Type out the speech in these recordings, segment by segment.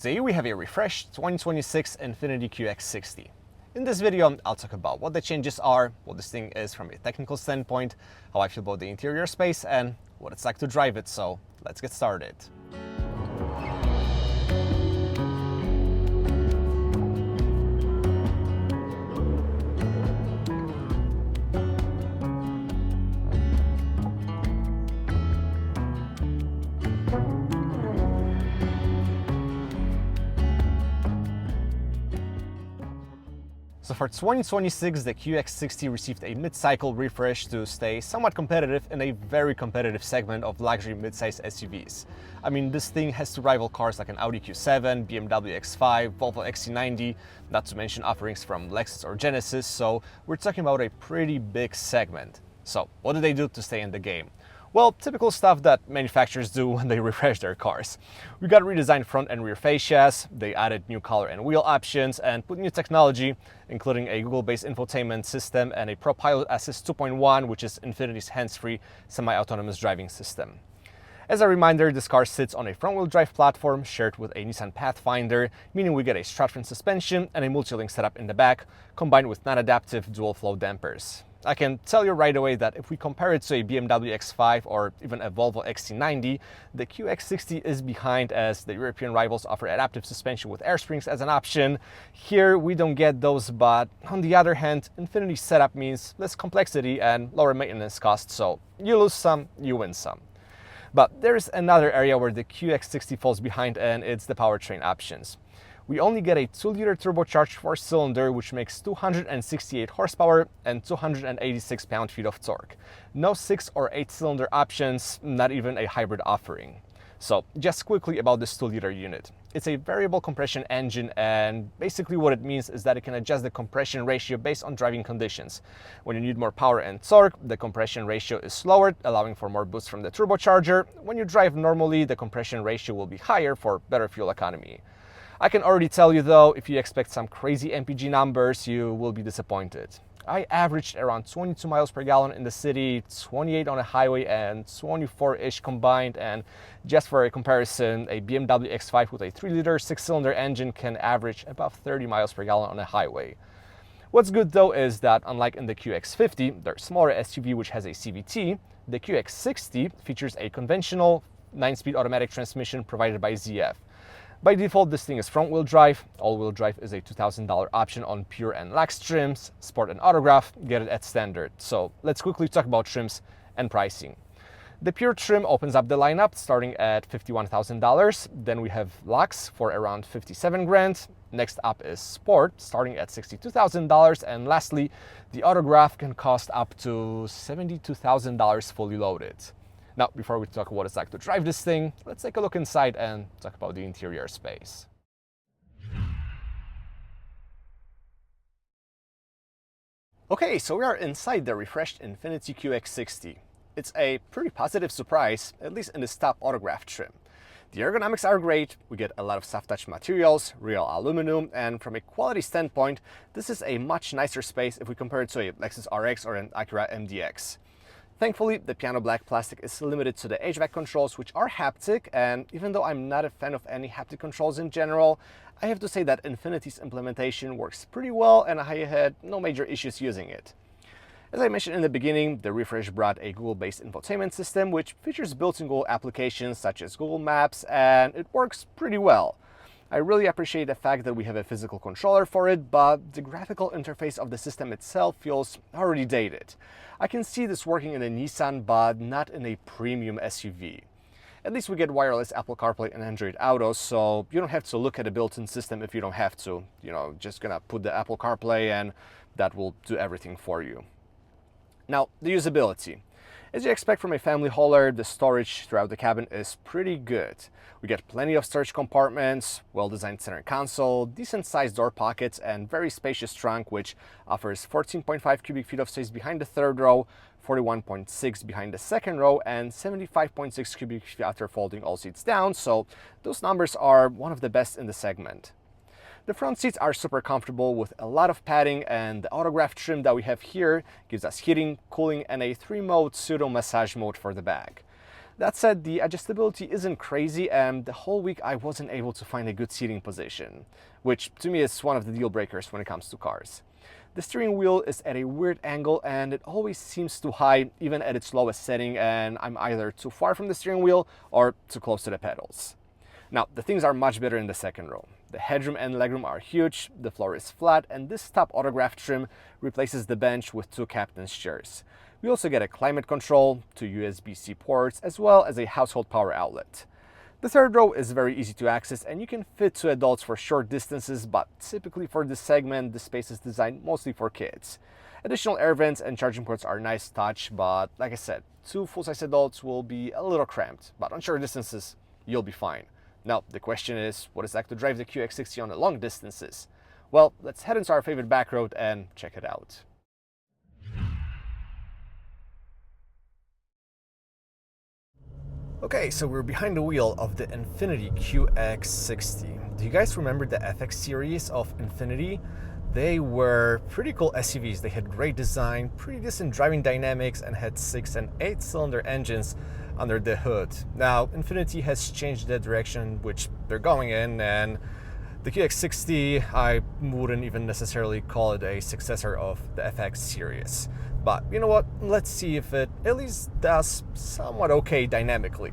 Today we have a refreshed 2026 Infiniti QX60. In this video, I'll talk about what the changes are, what this thing is from a technical standpoint, how I feel about the interior space, and what it's like to drive it. So let's get started. So for 2026, the QX60 received a mid-cycle refresh to stay somewhat competitive in a very competitive segment of luxury mid-size SUVs. I mean, this thing has to rival cars like an Audi Q7, BMW X5, Volvo XC90, not to mention offerings from Lexus or Genesis, so we're talking about a pretty big segment. So what do they do to stay in the game? Well, typical stuff that manufacturers do when they refresh their cars. We got redesigned front and rear fascias, they added new color and wheel options, and put new technology, including a Google-based infotainment system and a ProPILOT Assist 2.1, which is Infiniti's hands-free semi-autonomous driving system. As a reminder, this car sits on a front-wheel drive platform shared with a Nissan Pathfinder, meaning we get a strut front suspension and a multi-link setup in the back, combined with non-adaptive dual-flow dampers. I can tell you right away that if we compare it to a BMW X5 or even a Volvo XC90, the QX60 is behind, as the European rivals offer adaptive suspension with air springs as an option. Here we don't get those, but on the other hand, Infiniti's setup means less complexity and lower maintenance costs, so you lose some, you win some. But there's another area where the QX60 falls behind, and it's the powertrain options. We only get a 2-liter turbocharged 4-cylinder, which makes 268 horsepower and 286 pound-feet of torque. No 6 or 8-cylinder options, not even a hybrid offering. So just quickly about this 2-liter unit. It's a variable compression engine, and basically what it means is that it can adjust the compression ratio based on driving conditions. When you need more power and torque, the compression ratio is lowered, allowing for more boost from the turbocharger. When you drive normally, the compression ratio will be higher for better fuel economy. I can already tell you though, if you expect some crazy MPG numbers, you will be disappointed. I averaged around 22 miles per gallon in the city, 28 on a highway, and 24-ish combined. And just for a comparison, a BMW X5 with a 3-liter 6-cylinder engine can average above 30 miles per gallon on a highway. What's good though is that unlike in the QX50, their smaller SUV which has a CVT, the QX60 features a conventional 9-speed automatic transmission provided by ZF. By default, this thing is front-wheel drive. All-wheel drive is a $2,000 option on Pure and Lux trims. Sport and Autograph get it at standard. So let's quickly talk about trims and pricing. The Pure trim opens up the lineup starting at $51,000. Then we have Lux for around 57 grand. Next up is Sport, starting at $62,000. And lastly, the Autograph can cost up to $72,000 fully loaded. Now, before we talk what it's like to drive this thing, let's take a look inside and talk about the interior space. Okay, so we are inside the refreshed Infiniti QX60. It's a pretty positive surprise, at least in this top Autograph trim. The ergonomics are great, we get a lot of soft touch materials, real aluminum, and from a quality standpoint, this is a much nicer space if we compare it to a Lexus RX or an Acura MDX. Thankfully, the piano black plastic is limited to the HVAC controls, which are haptic, and even though I'm not a fan of any haptic controls in general, I have to say that Infiniti's implementation works pretty well and I had no major issues using it. As I mentioned in the beginning, the refresh brought a Google-based infotainment system which features built-in Google applications such as Google Maps, and it works pretty well. I really appreciate the fact that we have a physical controller for it, but the graphical interface of the system itself feels already dated. I can see this working in a Nissan, but not in a premium SUV. At least we get wireless Apple CarPlay and Android Auto, so you don't have to look at a built-in system if you don't have to. Just gonna put the Apple CarPlay and that will do everything for you. Now, the usability. As you expect from a family hauler, the storage throughout the cabin is pretty good. We get plenty of storage compartments, well-designed center console, decent-sized door pockets, and very spacious trunk, which offers 14.5 cubic feet of space behind the third row, 41.6 behind the second row, and 75.6 cubic feet after folding all seats down, so those numbers are one of the best in the segment. The front seats are super comfortable with a lot of padding, and the Autograph trim that we have here gives us heating, cooling, and a 3-mode pseudo massage mode for the back. That said, the adjustability isn't crazy, and the whole week I wasn't able to find a good seating position, which to me is one of the deal breakers when it comes to cars. The steering wheel is at a weird angle and it always seems too high even at its lowest setting, and I'm either too far from the steering wheel or too close to the pedals. Now, the things are much better in the second row. The headroom and legroom are huge, the floor is flat, and this top autograph trim replaces the bench with two captain's chairs. We also get a climate control, two USB-C ports, as well as a household power outlet. The third row is very easy to access and you can fit two adults for short distances, but typically for this segment, the space is designed mostly for kids. Additional air vents and charging ports are a nice touch, but like I said, two full-size adults will be a little cramped, but on short distances, you'll be fine. Now, the question is, what it's like to drive the QX60 on the long distances? Well, let's head into our favorite back road and check it out. Okay, so we're behind the wheel of the Infiniti QX60. Do you guys remember the FX series of Infiniti? They were pretty cool SUVs. They had great design, pretty decent driving dynamics, and had 6 and 8-cylinder engines under the hood. Now, Infiniti has changed the direction which they're going in, and the QX60, I wouldn't even necessarily call it a successor of the FX series. But you know what, let's see if it at least does somewhat okay dynamically.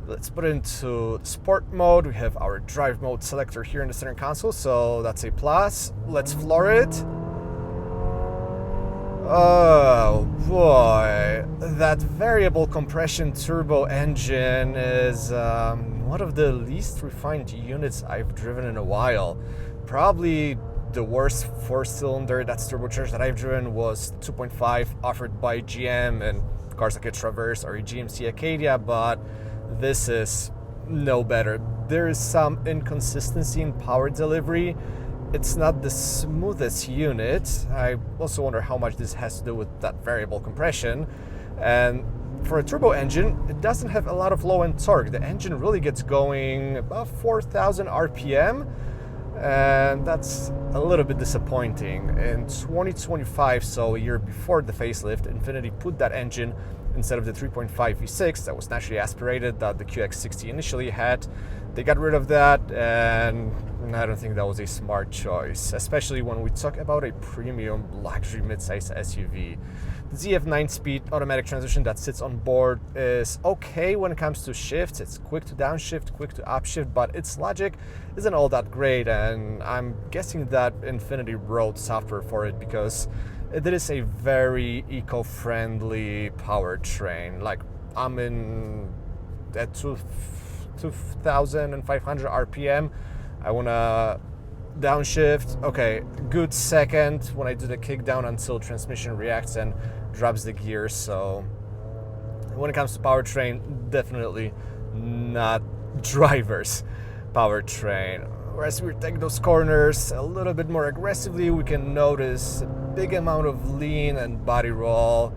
Let's put it into sport mode. We have our drive mode selector here in the center console, so that's a plus. Let's floor it. Oh boy, that variable compression turbo engine is one of the least refined units I've driven in a while. Probably the worst 4-cylinder that's turbocharged that I've driven was 2.5 offered by GM and cars like a Traverse or a GMC Acadia, but this is no better. There is some inconsistency in power delivery. It's not the smoothest unit. I also wonder how much this has to do with that variable compression. And for a turbo engine, it doesn't have a lot of low-end torque. The engine really gets going about 4,000 RPM, and that's a little bit disappointing. In 2025, so a year before the facelift, Infiniti put that engine instead of the 3.5 V6 that was naturally aspirated that the QX60 initially had. They got rid of that, and I don't think that was a smart choice, especially when we talk about a premium luxury midsize SUV. The ZF 9-speed automatic transmission that sits on board is okay when it comes to shifts. It's quick to downshift, quick to upshift, but its logic isn't all that great, and I'm guessing that Infiniti wrote software for it because it is a very eco-friendly powertrain. Like, I'm in at 2,500 RPM. I want to downshift. Okay, good second when I do the kick down until transmission reacts and drops the gears. So when it comes to powertrain, definitely not driver's powertrain. Whereas we take those corners a little bit more aggressively, we can notice a big amount of lean and body roll.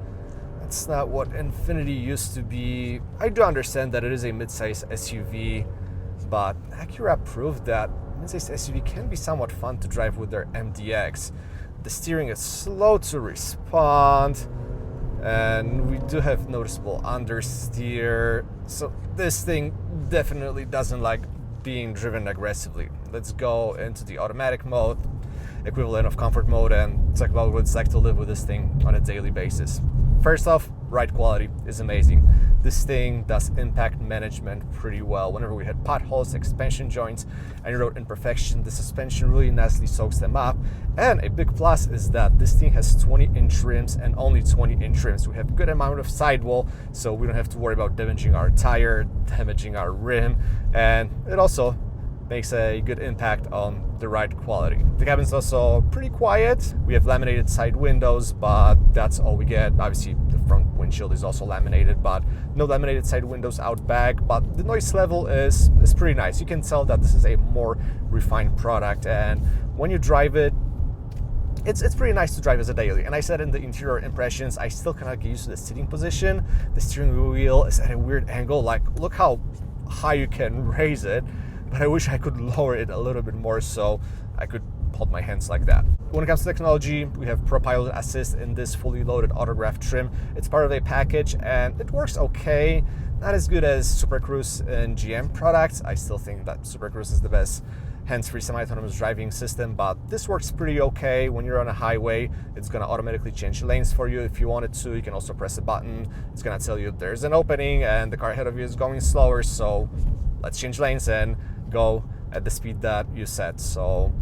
That's not what Infiniti used to be. I do understand that it is a midsize SUV, but Acura proved that midsize SUV can be somewhat fun to drive with their MDX. The steering is slow to respond, and we do have noticeable understeer. So this thing definitely doesn't like being driven aggressively. Let's go into the automatic mode, equivalent of comfort mode, and talk about what it's like to live with this thing on a daily basis. First off, ride quality is amazing. This thing does impact management pretty well. Whenever we hit potholes, expansion joints, and road imperfection, the suspension really nicely soaks them up. And a big plus is that this thing has 20-inch rims and only 20-inch rims. We have a good amount of sidewall, so we don't have to worry about damaging our tire, damaging our rim, and it also makes a good impact on the ride quality. The cabin's also pretty quiet. We have laminated side windows, but that's all we get. Obviously, the front windshield is also laminated, but no laminated side windows out back. But the noise level is pretty nice. You can tell that this is a more refined product, and when you drive it, it's pretty nice to drive as a daily. And I said in the interior impressions, I still cannot get used to the sitting position. The steering wheel is at a weird angle. Like, look how high you can raise it. But I wish I could lower it a little bit more so I could hold my hands like that. When it comes to technology, we have ProPILOT Assist in this fully loaded autograph trim. It's part of a package and it works okay. not as good as Super Cruise and GM products. I still think that Super Cruise is the best hands-free semi-autonomous driving system, but this works pretty okay. When you're on a highway, it's gonna automatically change lanes for you if you wanted to. You can also press a button. It's gonna tell you there's an opening and the car ahead of you is going slower, so let's change lanes and go at the speed that you set. So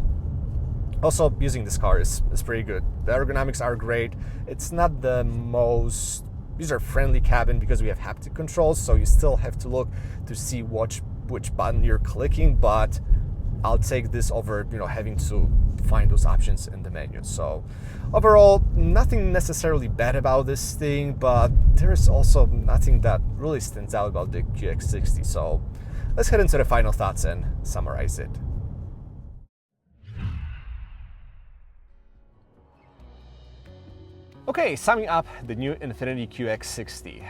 also using this car is pretty good. The ergonomics are great. It's not the most user-friendly cabin because we have haptic controls, so you still have to look to see which button you're clicking, but I'll take this over, having to find those options in the menu. So overall, nothing necessarily bad about this thing, but there's also nothing that really stands out about the QX60. So let's head into the final thoughts and summarize it. Okay, summing up the new Infiniti QX60.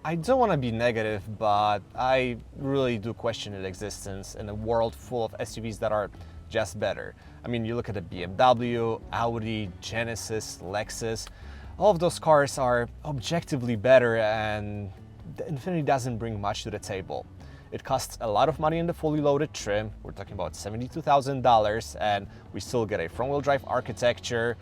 I don't want to be negative, but I really do question its existence in a world full of SUVs that are just better. I mean, you look at the BMW, Audi, Genesis, Lexus, all of those cars are objectively better, and the Infiniti doesn't bring much to the table. It costs a lot of money in the fully loaded trim. We're talking about $72,000, and we still get a front-wheel drive architecture,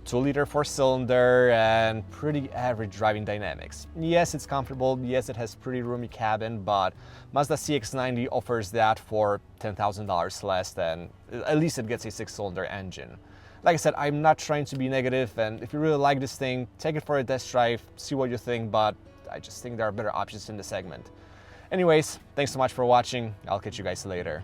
2-liter 4-cylinder, and pretty average driving dynamics. Yes, it's comfortable, yes, it has pretty roomy cabin, but Mazda CX-90 offers that for $10,000 less, and at least it gets a 6-cylinder engine. Like I said, I'm not trying to be negative, and if you really like this thing, take it for a test drive, see what you think, but I just think there are better options in the segment. Anyways, thanks so much for watching. I'll catch you guys later.